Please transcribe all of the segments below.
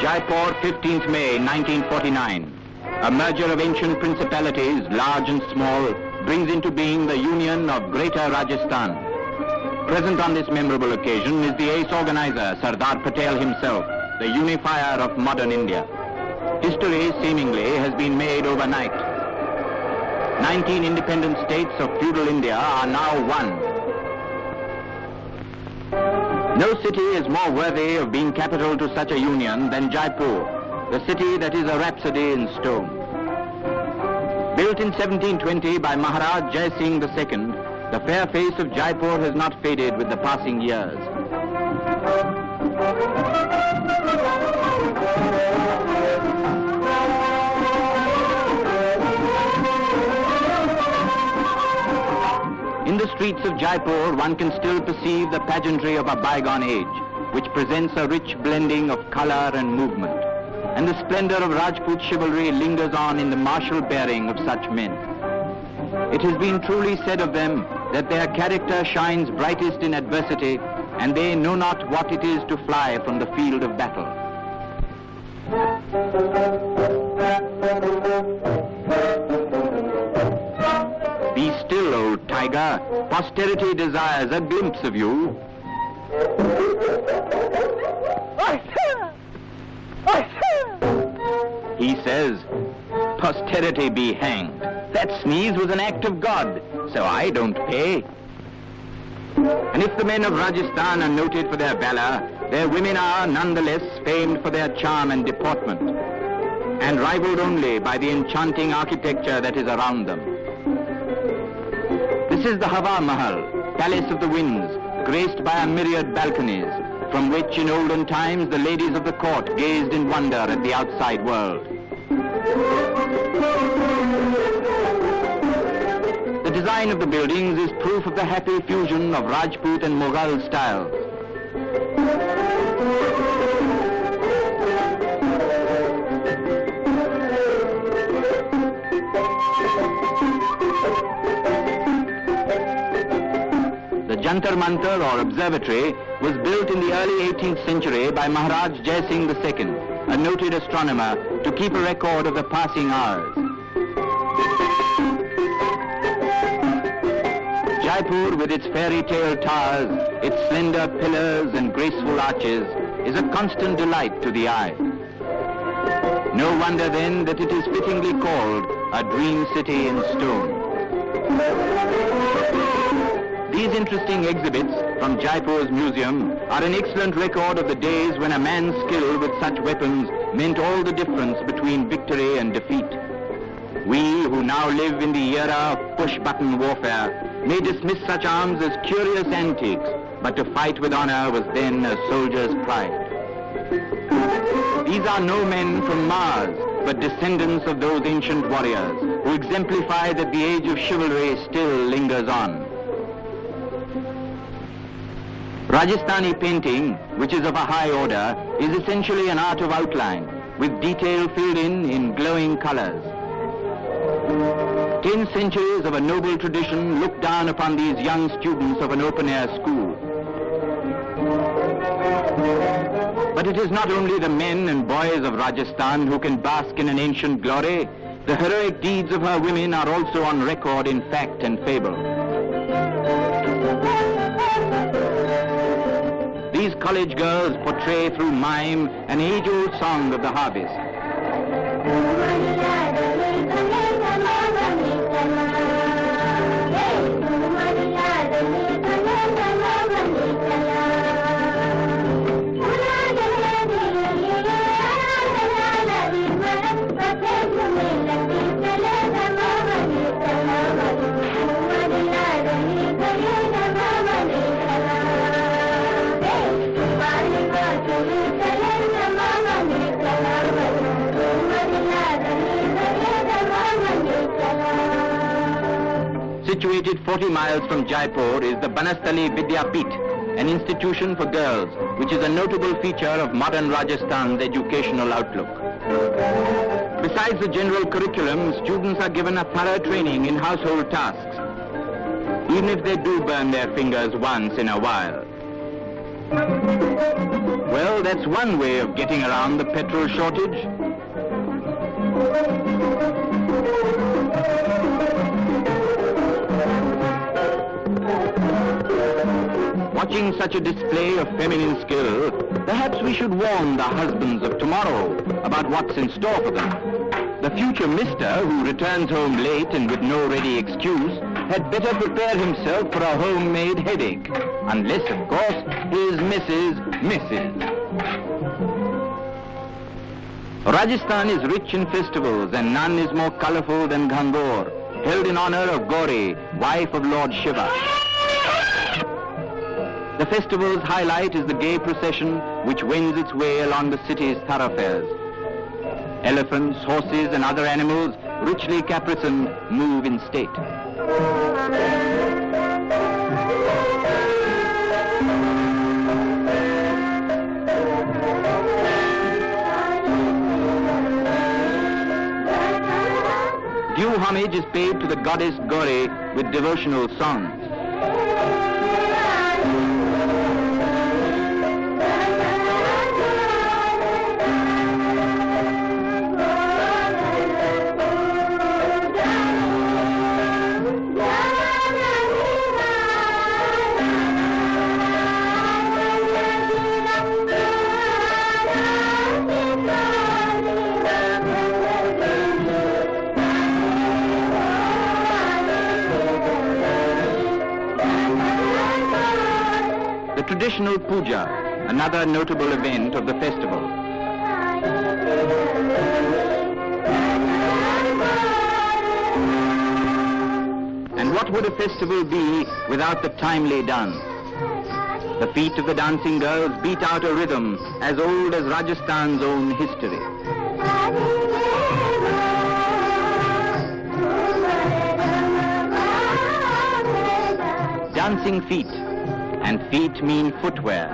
Jaipur, 15th May 1949. A merger of ancient principalities, large and small, brings into being the union of Greater Rajasthan. Present on this memorable occasion is the ace organizer, Sardar Patel himself, the unifier of modern India. History, seemingly, has been made overnight. 19 independent states of feudal India are now one. No city is more worthy of being capital to such a union than Jaipur, the city that is a rhapsody in stone. Built in 1720 by Maharaj Jai Singh II, the fair face of Jaipur has not faded with the passing years. In the streets of Jaipur, one can still perceive the pageantry of a bygone age, which presents a rich blending of color and movement. And the splendor of Rajput chivalry lingers on in the martial bearing of such men. It has been truly said of them that their character shines brightest in adversity, and they know not what it is to fly from the field of battle. Be still, old tiger. Posterity desires a glimpse of you. He says, posterity be hanged. That sneeze was an act of God, so I don't pay. And if the men of Rajasthan are noted for their valor, their women are nonetheless famed for their charm and deportment, and rivaled only by the enchanting architecture that is around them. This is the Hawa Mahal, Palace of the Winds, graced by a myriad balconies, from which in olden times the ladies of the court gazed in wonder at the outside world. The design of the buildings is proof of the happy fusion of Rajput and Mughal styles. The Jantar Mantar or observatory was built in the early 18th century by Maharaj Jai Singh II, a noted astronomer, to keep a record of the passing hours. Jaipur, with its fairy tale towers, its slender pillars and graceful arches, is a constant delight to the eye. No wonder then that it is fittingly called a dream city in stone. These interesting exhibits from Jaipur's museum are an excellent record of the days when a man's skill with such weapons meant all the difference between victory and defeat. We, who now live in the era of push-button warfare, may dismiss such arms as curious antiques, but to fight with honor was then a soldier's pride. These are no men from Mars, but descendants of those ancient warriors who exemplify that the age of chivalry still lingers on. Rajasthani painting, which is of a high order, is essentially an art of outline, with detail filled in glowing colors. 10 centuries of a noble tradition look down upon these young students of an open-air school. But it is not only the men and boys of Rajasthan who can bask in an ancient glory. The heroic deeds of her women are also on record in fact and fable. These college girls portray through mime an age-old song of the harvest. Situated 40 miles from Jaipur is the Banastali Vidyapeeth, an institution for girls, which is a notable feature of modern Rajasthan's educational outlook. Besides the general curriculum, students are given a thorough training in household tasks, even if they do burn their fingers once in a while. Well, that's one way of getting around the petrol shortage. Watching such a display of feminine skill, perhaps we should warn the husbands of tomorrow about what's in store for them. The future mister who returns home late and with no ready excuse had better prepare himself for a homemade headache. Unless, of course, his missus misses. Rajasthan is rich in festivals and none is more colorful than Gangor, held in honor of Gauri, wife of Lord Shiva. The festival's highlight is the gay procession which wends its way along the city's thoroughfares. Elephants, horses and other animals, richly caparisoned, move in state. Due homage is paid to the goddess Gauri with devotional songs. Traditional puja, another notable event of the festival. And what would a festival be without the timely dance? The feet of the dancing girls beat out a rhythm as old as Rajasthan's own history. Dancing feet. And feet mean footwear.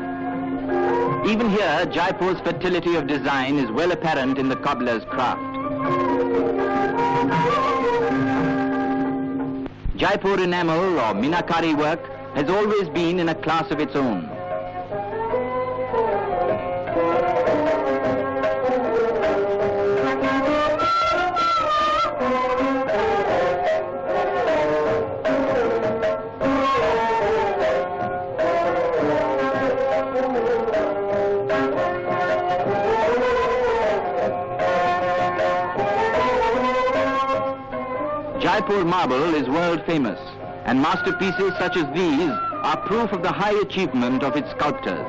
Even here, Jaipur's fertility of design is well apparent in the cobbler's craft. Jaipur enamel or Minakari work has always been in a class of its own. Jaipur marble is world famous, and masterpieces such as these are proof of the high achievement of its sculptors.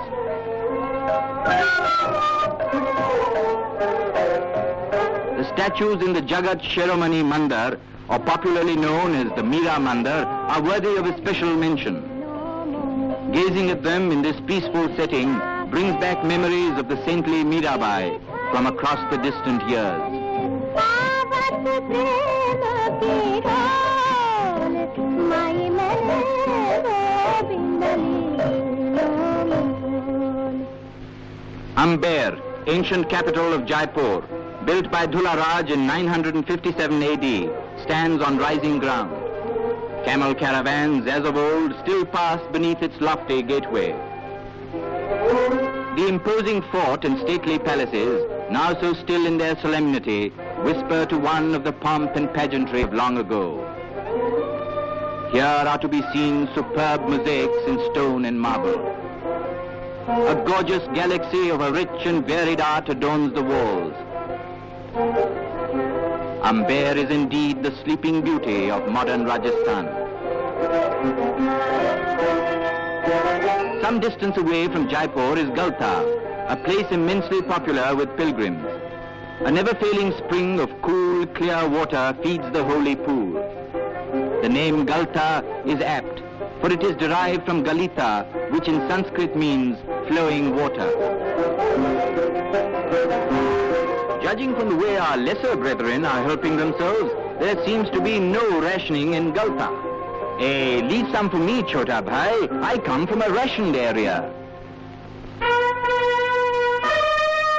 The statues in the Jagat Shiromani Mandar, or popularly known as the Meera Mandar, are worthy of a special mention. Gazing at them in this peaceful setting brings back memories of the saintly Meerabai from across the distant years. Amber, ancient capital of Jaipur, built by Dhula Raj in 957 AD, stands on rising ground. Camel caravans, as of old, still pass beneath its lofty gateway. The imposing fort and stately palaces, now so still in their solemnity, whisper to one of the pomp and pageantry of long ago. Here are to be seen superb mosaics in stone and marble. A gorgeous galaxy of a rich and varied art adorns the walls. Amber is indeed the sleeping beauty of modern Rajasthan. Some distance away from Jaipur is Galta, a place immensely popular with pilgrims. A never-failing spring of cool, clear water feeds the holy pool. The name Galta is apt, for it is derived from Galita, which in Sanskrit means flowing water. Judging from the way our lesser brethren are helping themselves, there seems to be no rationing in Galta. Hey, leave some for me, Chota Bhai. I come from a rationed area.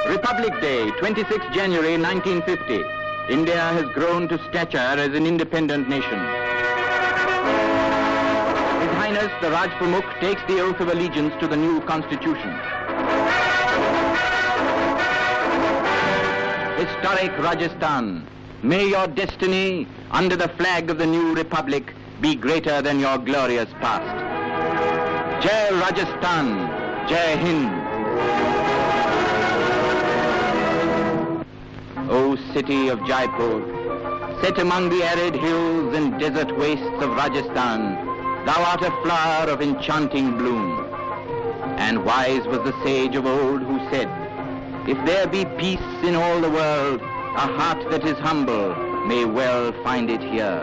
Republic Day, 26 January 1950. India has grown to stature as an independent nation. His Highness the Raj Pramukh takes the oath of allegiance to the new constitution. Historic Rajasthan, may your destiny under the flag of the new republic be greater than your glorious past. Jai Rajasthan, Jai Hind. O city of Jaipur, set among the arid hills and desert wastes of Rajasthan, thou art a flower of enchanting bloom. And wise was the sage of old who said, if there be peace in all the world, a heart that is humble may well find it here.